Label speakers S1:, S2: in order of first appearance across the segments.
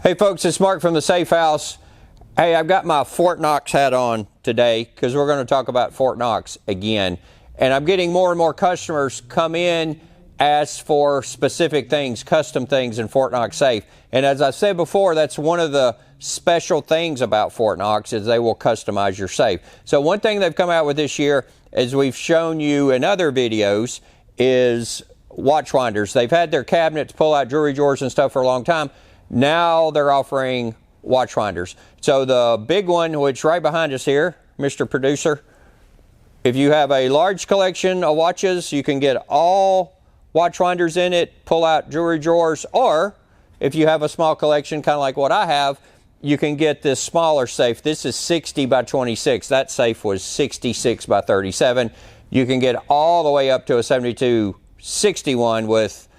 S1: Hey folks, it's Mark from the Safe House. Hey, I've got my Fort Knox hat on today because we're going to talk about Fort Knox again. And I'm getting more and more customers come in, ask for specific things, custom things in Fort Knox Safe. And as I said before, that's one of the special things about Fort Knox is they will customize your safe. So one thing they've come out with this year, as we've shown you in other videos, is watch winders. They've had their cabinets pull out jewelry drawers and stuff for a long time. Now they're offering watch winders. So the big one, which right behind us here, Mr. Producer, if you have a large collection of watches, you can get all watch winders in it, pull out jewelry drawers, or if you have a small collection, kind of like what I have, you can get this smaller safe. This is 60 by 26. That safe was 66 by 37. You can get all the way up to a 7261 with,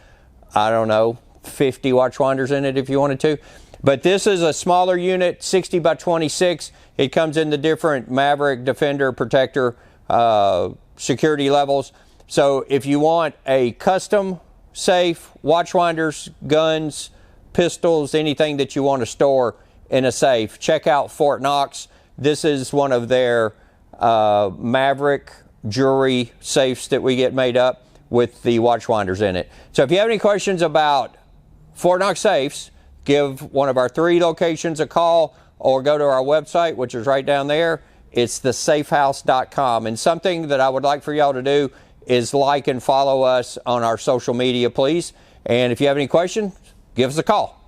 S1: I don't know, 50 watch winders in it if you wanted to. But this is a smaller unit, 60 by 26. It comes in the different Maverick, Defender, Protector security levels. So if you want a custom safe, watch winders, guns, pistols, anything that you want to store in a safe, check out Fort Knox. This is one of their Maverick jewelry safes that we get made up with the watch winders in it. So if you have any questions about Fort Knox safes, give one of our 3 locations a call or go to our website, which is right down there. It's thesafehouse.com. And something that I would like for y'all to do is like and follow us on our social media, please. And if you have any questions, give us a call.